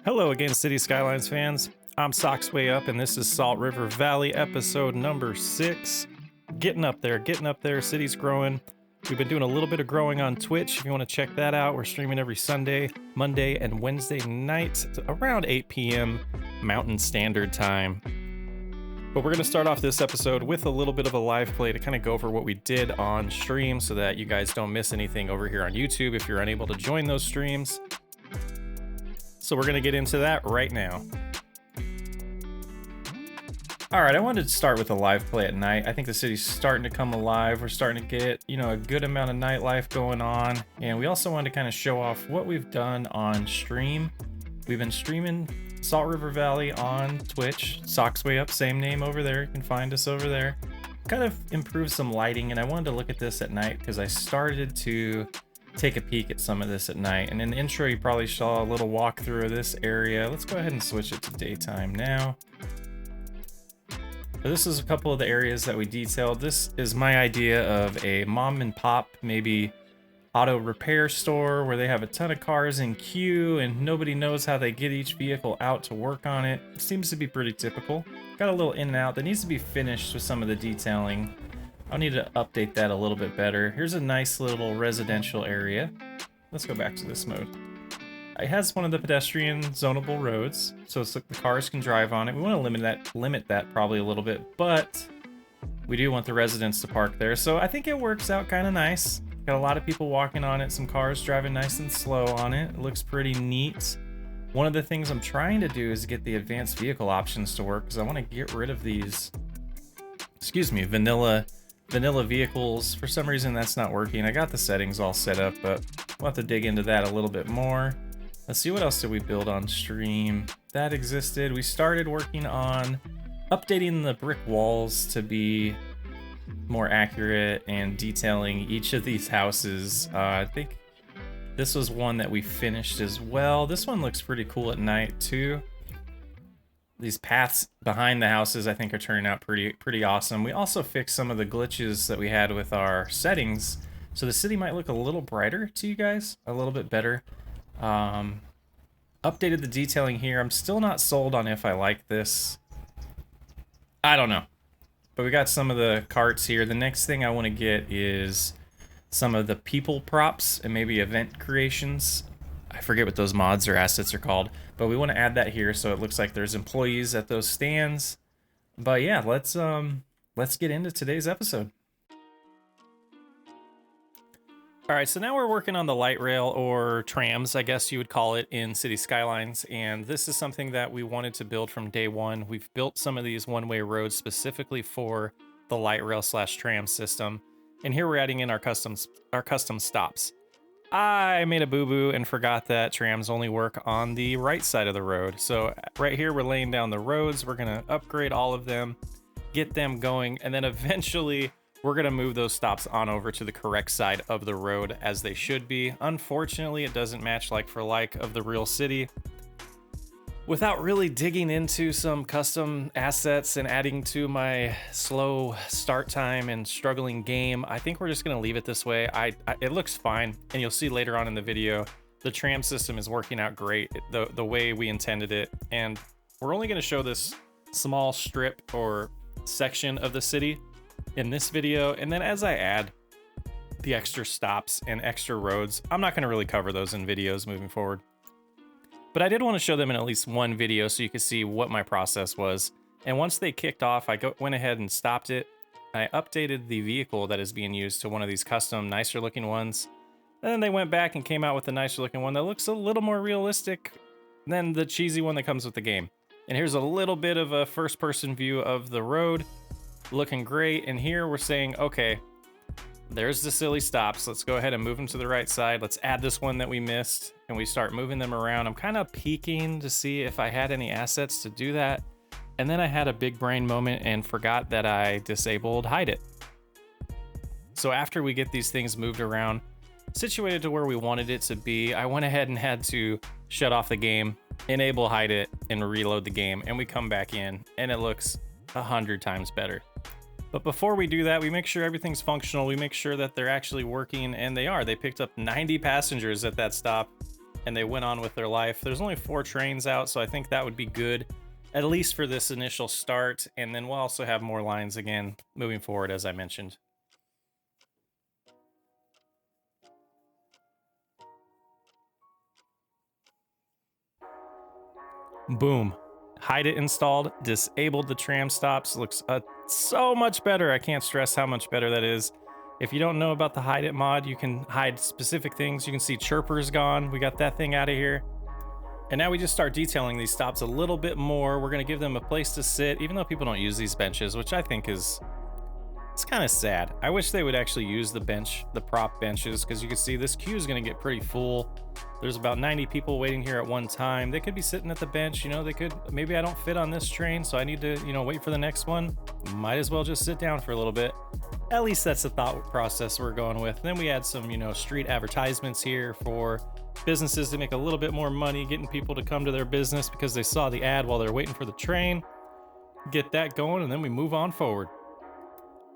Hello again, City Skylines fans. I'm Socks Way Up, and this is Salt River Valley episode number 6. Getting up there, city's growing. We've been doing a little bit of growing on Twitch. If you want to check that out, we're streaming every Sunday, Monday, and Wednesday night around 8 p.m. Mountain Standard Time. But we're going to start off this episode with a little bit of a live play to kind of go over what we did on stream so that you guys don't miss anything over here on YouTube if you're unable to join those streams. So we're going to get into that right now. All right, I wanted to start with a live play at night. I think the city's starting to come alive. We're starting to get, a good amount of nightlife going on. And we also wanted to kind of show off what we've done on stream. We've been streaming Salt River Valley on Twitch. Socks Way Up, same name over there. You can find us over there. Kind of improved some lighting, and I wanted to look at this at night because I started to take a peek at some of this at night. And in the intro, you probably saw a little walkthrough of this area. Let's go ahead and switch it to daytime now. So this is a couple of the areas that we detailed. This is my idea of a mom and pop, maybe auto repair store where they have a ton of cars in queue and nobody knows how they get each vehicle out to work on it. It seems to be pretty typical. Got a little in and out that needs to be finished with some of the detailing. I'll need to update that a little bit better. Here's a nice little residential area. Let's go back to this mode. It has one of the pedestrian zonable roads, so the cars can drive on it. We want to limit that probably a little bit, but we do want the residents to park there. So I think it works out kind of nice. Got a lot of people walking on it, some cars driving nice and slow on it. It looks pretty neat. One of the things I'm trying to do is get the advanced vehicle options to work because I want to get rid of these, vanilla vehicles. For some reason that's not working. I got the settings all set up, but we'll have to dig into that a little bit more. Let's see, what else did we build on stream that existed. We started working on updating the brick walls to be more accurate and detailing each of these houses. I think this was one that we finished as well. This one looks pretty cool at night too. These paths behind the houses I think are turning out pretty awesome. We also fixed some of the glitches that we had with our settings, so the city might look a little brighter to you guys, a little bit better. Updated the detailing here. I'm still not sold on if I like this. I don't know. But we got some of the carts here. The next thing I want to get is some of the people props and maybe event creations. I forget what those mods or assets are called, but we want to add that here so it looks like there's employees at those stands. But yeah, let's get into today's episode. All right, so now we're working on the light rail, or trams, I guess you would call it, in City Skylines, and this is something that we wanted to build from day one. We've built some of these one-way roads specifically for the light rail / tram system, and here we're adding in our custom stops. I made a boo-boo and forgot that trams only work on the right side of the road. So right here, we're laying down the roads. We're gonna upgrade all of them, get them going, and then eventually we're gonna move those stops on over to the correct side of the road as they should be. Unfortunately, it doesn't match like for like of the real city. Without really digging into some custom assets and adding to my slow start time and struggling game, I think we're just gonna leave it this way. It looks fine, and you'll see later on in the video, the tram system is working out great, the way we intended it. And we're only gonna show this small strip or section of the city in this video, and then as I add the extra stops and extra roads, I'm not going to really cover those in videos moving forward. But I did want to show them in at least one video so you could see what my process was. And once they kicked off, I went ahead and stopped it. I updated the vehicle that is being used to one of these custom, nicer looking ones. Then they went back and came out with a nicer looking one that looks a little more realistic than the cheesy one that comes with the game. And here's a little bit of a first person view of the road. Looking great. And here we're saying, okay, there's the silly stops. Let's go ahead and move them to the right side. Let's add this one that we missed, and we start moving them around. I'm kind of peeking to see if I had any assets to do that. And then I had a big brain moment and forgot that I disabled hide it. So after we get these things moved around, situated to where we wanted it to be, I went ahead and had to shut off the game, enable hide it, and reload the game. And we come back in and it looks 100 times better. But before we do that, we make sure everything's functional. We make sure that they're actually working, and they are. They picked up 90 passengers at that stop. and they went on with their life. There's only 4 trains out, so I think that would be good, at least for this initial start, and then we'll also have more lines again moving forward, as I mentioned. Boom. Hide it installed, disabled the tram stops. Looks so much better. I can't stress how much better that is. If you don't know about the hide it mod, you can hide specific things. You can see chirpers gone. We got that thing out of here. And now we just start detailing these stops a little bit more. We're gonna give them a place to sit, even though people don't use these benches, which I think is, it's kind of sad. I wish they would actually use the prop benches, because you can see this queue is gonna get pretty full. There's about 90 people waiting here at one time. They could be sitting at the bench, you know, they could, maybe I don't fit on this train, so I need to, you know, wait for the next one. Might as well just sit down for a little bit. At least that's the thought process we're going with. Then we add some, you know, street advertisements here for businesses to make a little bit more money, getting people to come to their business because they saw the ad while they're waiting for the train. Get that going, and then we move on forward.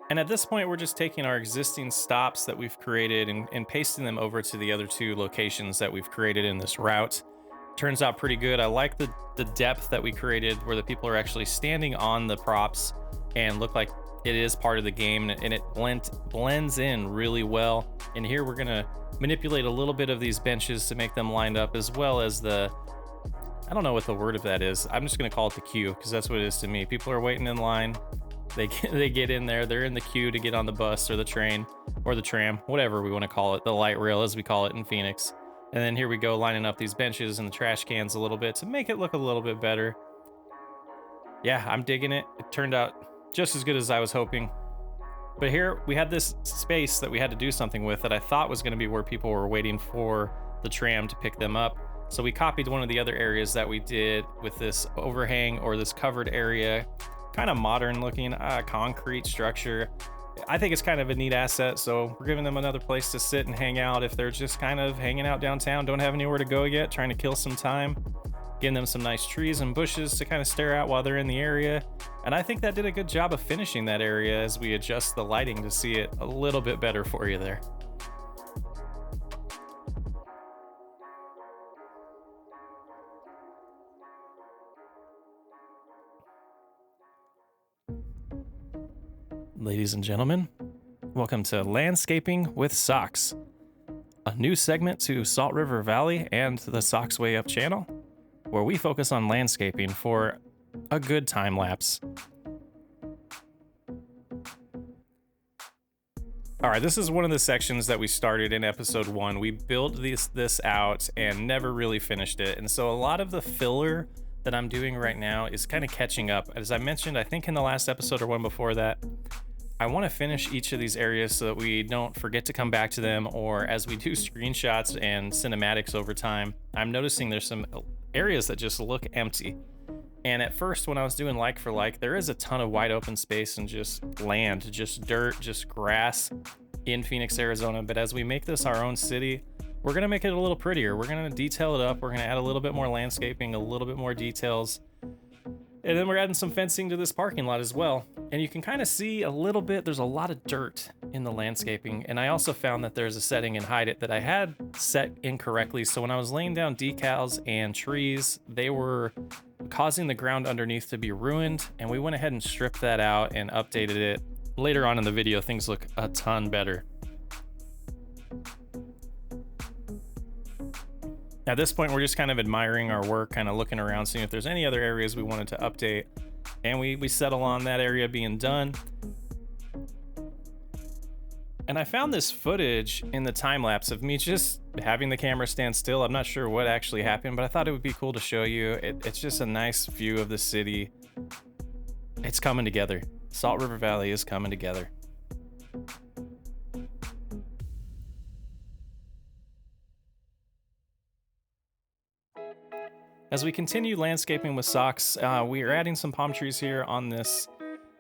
And at this point, we're just taking our existing stops that we've created and pasting them over to the other 2 locations that we've created in this route. Turns out pretty good. I like the depth that we created, where the people are actually standing on the props and look like it is part of the game, and it blends in really well. And here we're gonna manipulate a little bit of these benches to make them lined up, as well as the, I don't know what the word of that is. I'm just gonna call it the queue, because that's what it is to me. People are waiting in line. They get in there, they're in the queue to get on the bus or the train or the tram, whatever we want to call it, the light rail as we call it in Phoenix. And then here we go, lining up these benches and the trash cans a little bit to make it look a little bit better. Yeah, I'm digging it. It turned out just as good as I was hoping. But here we had this space that we had to do something with that I thought was going to be where people were waiting for the tram to pick them up. So we copied one of the other areas that we did with this overhang, or this covered area. Kind of modern looking concrete structure. I think it's kind of a neat asset, so we're giving them another place to sit and hang out if they're just kind of hanging out downtown, don't have anywhere to go yet, trying to kill some time. Giving them some nice trees and bushes to kind of stare at while they're in the area. And I think that did a good job of finishing that area as we adjust the lighting to see it a little bit better for you there. Ladies and gentlemen, welcome to Landscaping with Socks, a new segment to Salt River Valley and the Socks Way Up channel, where we focus on landscaping for a good time lapse. All right, this is one of the sections that we started in episode 1. We built this out and never really finished it, and so a lot of the filler that I'm doing right now is kind of catching up. As I mentioned, I think in the last episode or one before that, I want to finish each of these areas so that we don't forget to come back to them, or as we do screenshots and cinematics over time, I'm noticing there's some areas that just look empty. And at first, when I was doing like for like, there is a ton of wide open space and just land, just dirt, just grass in Phoenix, Arizona. But as we make this our own city, we're gonna make it a little prettier. We're gonna detail it up. We're gonna add a little bit more landscaping, a little bit more details. And then we're adding some fencing to this parking lot as well. And you can kind of see a little bit, there's a lot of dirt in the landscaping. And I also found that there's a setting in Hide It that I had set incorrectly. So when I was laying down decals and trees, they were causing the ground underneath to be ruined. And we went ahead and stripped that out and updated it. Later on in the video, things look a ton better. At this point, we're just kind of admiring our work, kind of looking around, seeing if there's any other areas we wanted to update. And we settle on that area being done. And I found this footage in the time lapse of me just having the camera stand still. I'm not sure what actually happened, but I thought it would be cool to show you. It's just a nice view of the city. It's coming together. Salt River Valley is coming together. As we continue landscaping with Socks, we are adding some palm trees here on this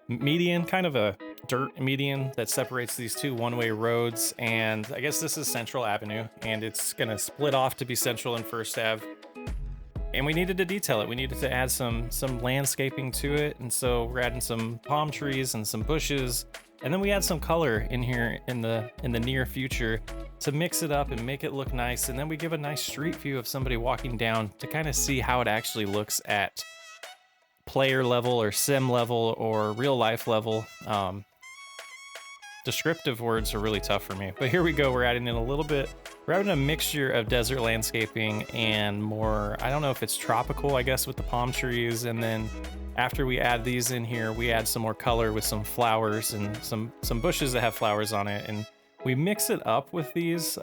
median, kind of a dirt median that separates these 2 one-way roads. And I guess this is Central Avenue, and it's gonna split off to be Central and First Ave. And we needed to detail it. We needed to add some landscaping to it. And so we're adding some palm trees and some bushes. And then we add some color in here in the near future to mix it up and make it look nice. And then we give a nice street view of somebody walking down to kind of see how it actually looks at player level or sim level or real life level. Descriptive words are really tough for me, but here we go. We're adding in a little bit. We're having a mixture of desert landscaping and more, I don't know if it's tropical, I guess, with the palm trees. And then after we add these in here, we add some more color with some flowers and some bushes that have flowers on it. And we mix it up with these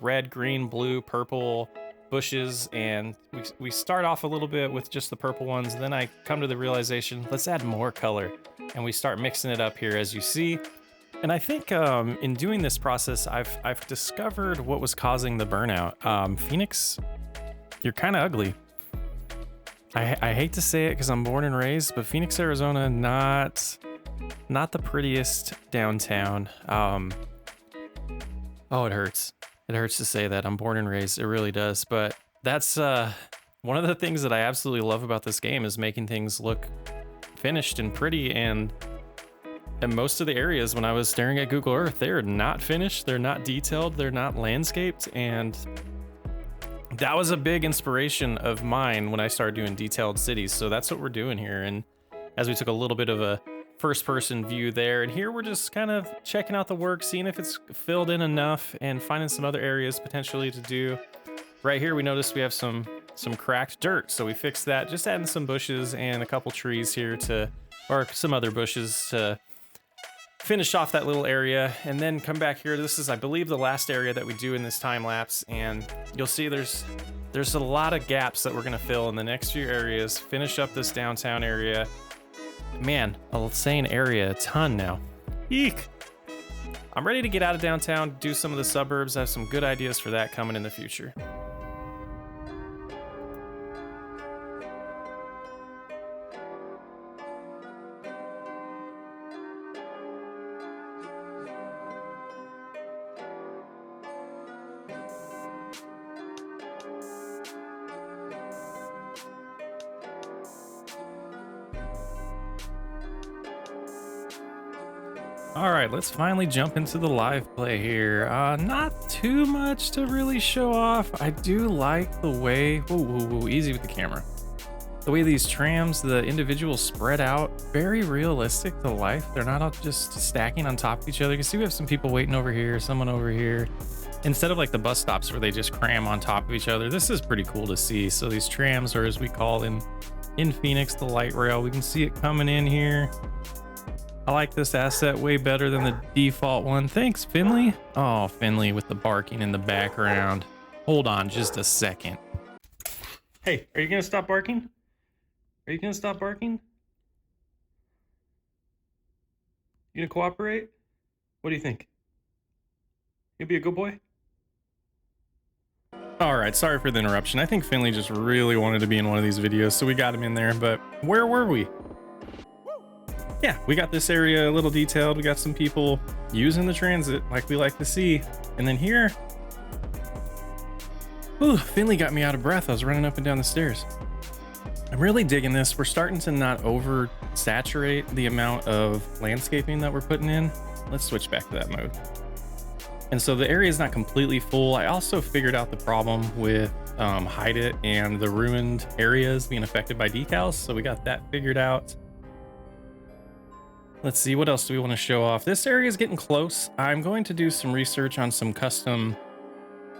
red, green, blue, purple bushes. And we start off a little bit with just the purple ones. And then I come to the realization, let's add more color. And we start mixing it up here, as you see. And I think in doing this process, I've discovered what was causing the burnout. Phoenix, you're kind of ugly. I hate to say it because I'm born and raised, but Phoenix, Arizona, not the prettiest downtown. Oh, it hurts. It hurts to say that. I'm born and raised. It really does. But that's one of the things that I absolutely love about this game is making things look finished and pretty. And most of the areas, when I was staring at Google Earth, they're not finished, they're not detailed, they're not landscaped. And that was a big inspiration of mine when I started doing detailed cities. So that's what we're doing here. And as we took a little bit of a first person view there, and here we're just kind of checking out the work, seeing if it's filled in enough and finding some other areas potentially to do. Right here, we noticed we have some cracked dirt. So we fixed that, just adding some bushes and a couple trees here or some other bushes to finish off that little area. And then come back here. This is, I believe, the last area that we do in this time lapse, and you'll see there's a lot of gaps that we're gonna fill in the next few areas, finish up this downtown area. Man, I'm saying area a ton now. Eek! I'm ready to get out of downtown, do some of the suburbs. I have some good ideas for that coming in the future. All right, let's finally jump into the live play here. Not too much to really show off. I do like the way, whoa, easy with the camera. The way these trams, the individuals spread out, very realistic to life. They're not all just stacking on top of each other. You can see we have some people waiting over here, someone over here. Instead of like the bus stops where they just cram on top of each other, this is pretty cool to see. So these trams, or as we call them in Phoenix, the light rail, we can see it coming in here. I like this asset way better than the default one. Thanks, Finley. Oh, Finley with the barking in the background. Hold on just a second. Hey, are you gonna stop barking? Are you gonna stop barking? You gonna cooperate? What do you think? You be a good boy? All right, sorry for the interruption. I think Finley just really wanted to be in one of these videos, so we got him in there, but where were we? Yeah, we got this area a little detailed. We got some people using the transit like we like to see. And then here, ooh, Finley got me out of breath. I was running up and down the stairs. I'm really digging this. We're starting to not over saturate the amount of landscaping that we're putting in. Let's switch back to that mode. And so the area is not completely full. I also figured out the problem with hide it and the ruined areas being affected by decals. So we got that figured out. Let's see, what else do we want to show off? This area is getting close. I'm going to do some research on some custom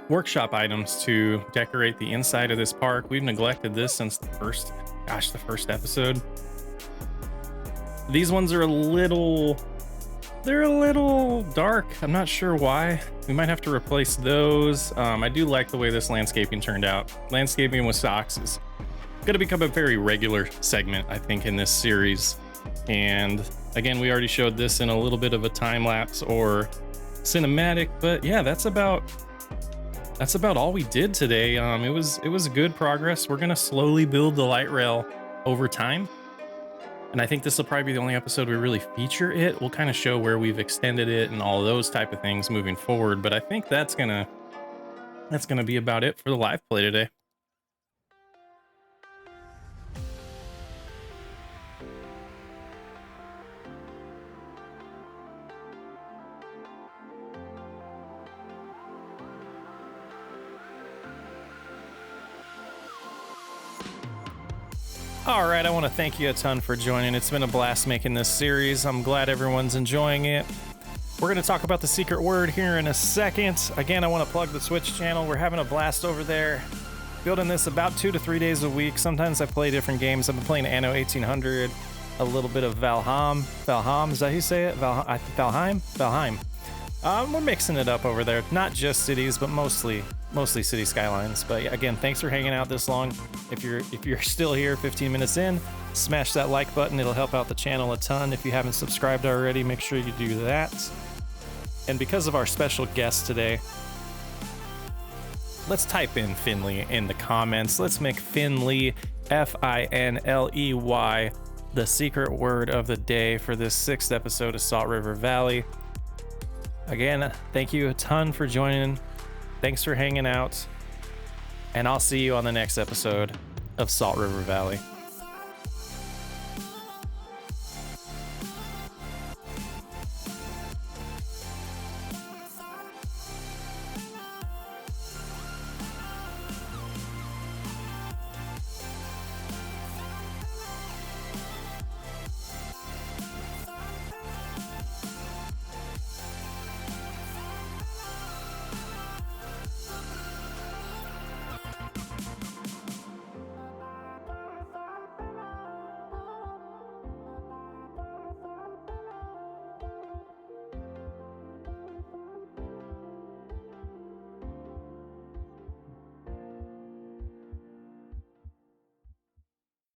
workshop items to decorate the inside of this park. We've neglected this since the first episode. These ones are they're a little dark. I'm not sure why. We might have to replace those. I do like the way this landscaping turned out. Landscaping with socks is going to become a very regular segment, I think, in this series. And again, we already showed this in a little bit of a time lapse or cinematic, but yeah, that's about all we did today. It was good progress. We're gonna slowly build the light rail over time, and I think this will probably be the only episode we really feature it. We'll kind of show where we've extended it and all those type of things moving forward, but I think that's gonna be about it for the live play today. All right, I want to thank you a ton for joining. It's been a blast making this series. I'm glad everyone's enjoying it. We're going to talk about the secret word here in a second. Again, I want to plug the Twitch channel. We're having a blast over there. Building this about 2 to 3 days a week. Sometimes I play different games. I've been playing Anno 1800, a little bit of Valheim. Valheim, is that how you say it? Valheim? We're mixing it up over there. Not just cities, but mostly City Skylines. But yeah, again, thanks for hanging out this long. If you're still here 15 minutes in, smash that like button. It'll help out the channel a ton. If you haven't subscribed already, make sure you do that. And because of our special guest today, let's type in Finley in the comments. Let's make Finley, Finley, the secret word of the day for this 6th episode of Salt River Valley. Again, thank you a ton for joining. Thanks for hanging out. And I'll see you on the next episode of Salt River Valley.